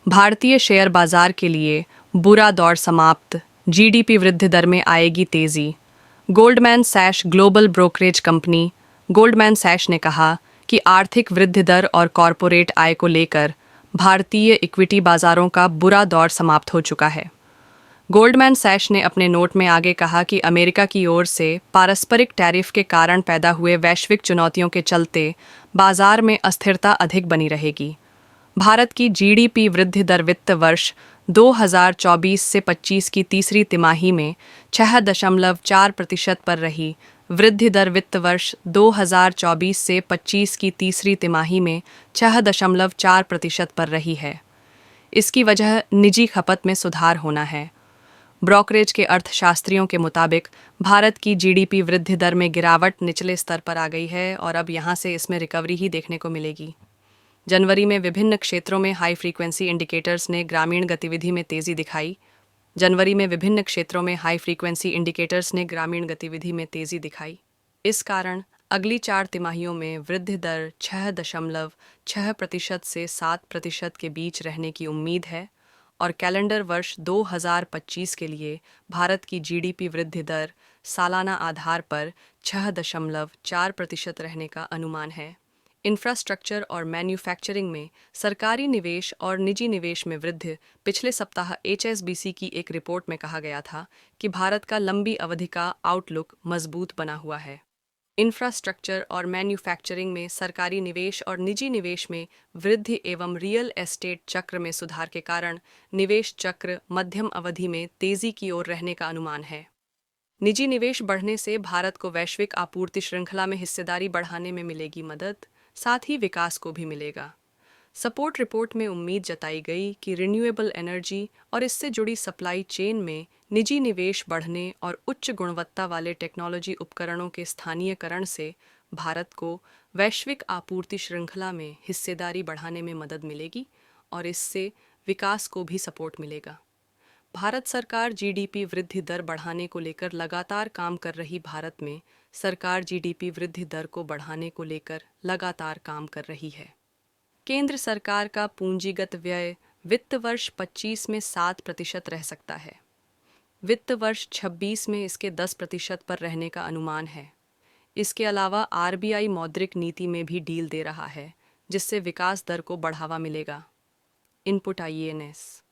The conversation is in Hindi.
भारतीय शेयर बाजार के लिए बुरा दौर समाप्त, जीडीपी वृद्धि दर में आएगी तेजी। Goldman सैश global brokerage company Goldman सैश ने कहा कि आर्थिक वृद्धि दर और कॉरपोरेट आय को लेकर भारतीय इक्विटी बाजारों का बुरा दौर समाप्त हो चुका है। गोल्डमैन सैश ने अपने नोट में आगे कहा कि अमेरिका की ओर से पारस्परिक टैरिफ के कारण पैदा हुए वैश्विक चुनौतियों के चलते बाजार में अस्थिरता अधिक बनी रहेगी। भारत की जीडीपी वृद्धि दर वित्त वर्ष 2024 से 25 की तीसरी तिमाही में 6.4% पर रही। वृद्धि दर वित्त वर्ष 2024 से 25 की तीसरी तिमाही में 6.4% पर रही है। इसकी वजह निजी खपत में सुधार होना है। ब्रोकरेज के अर्थशास्त्रियों के मुताबिक भारत की जीडीपी वृद्धि दर में गिरावट निचले स्तर पर आ गई है और अब यहां से इसमें रिकवरी ही देखने को मिलेगी। जनवरी में विभिन्न क्षेत्रों में हाई फ्रीक्वेंसी इंडिकेटर्स ने ग्रामीण गतिविधि में तेजी दिखाई। इस कारण अगली 4 तिमाहियों में वृद्धि दर 6.6% से 7% के बीच रहने की उम्मीद है और कैलेंडर वर्ष 2025 के लिए भारत की जीडीपी वृद्धि दर सालाना आधार पर 6.4% रहने का अनुमान है। इंफ्रास्ट्रक्चर और मैन्युफैक्चरिंग में सरकारी निवेश और निजी निवेश में वृद्धि। पिछले सप्ताह एचएसबीसी की एक रिपोर्ट में कहा गया था कि भारत का लंबी अवधि का आउटलुक मजबूत बना हुआ है। इंफ्रास्ट्रक्चर और मैन्युफैक्चरिंग में सरकारी निवेश और निजी निवेश में वृद्धि एवं रियल एस्टेट चक्र में सुधार के कारण निवेश चक्र मध्यम अवधि में तेजी की ओर रहने का अनुमान है। निजी निवेश बढ़ने से भारत को वैश्विक आपूर्ति श्रृंखला में हिस्सेदारी बढ़ाने में मिलेगी मदद, साथ ही विकास को भी मिलेगा। सपोर्ट रिपोर्ट में उम्मीद जताई गई कि रिन्यूएबल एनर्जी और इससे जुड़ी सप्लाई चेन में निजी निवेश बढ़ने और उच्च गुणवत्ता वाले टेक्नोलॉजी उपकरणों के स्थानीयकरण से भारत को वैश्विक आपूर्ति श्रृंखला में हिस्सेदारी बढ़ाने में मदद मिलेगी और इससे विकास को भी सपोर्ट मिलेगा। भारत सरकार जीडीपी वृद्धि दर बढ़ाने को लेकर लगातार काम कर रही। भारत में सरकार जीडीपी वृद्धि दर को बढ़ाने को लेकर लगातार काम कर रही है। केंद्र सरकार का पूंजीगत व्यय वित्त वर्ष 25 में 7% रह सकता है। वित्त वर्ष 26 में इसके 10% पर रहने का अनुमान है। इसके अलावा आरबीआई मौद्रिक नीति में भी ढील दे रहा है, जिससे विकास दर को बढ़ावा मिलेगा। Input IANS।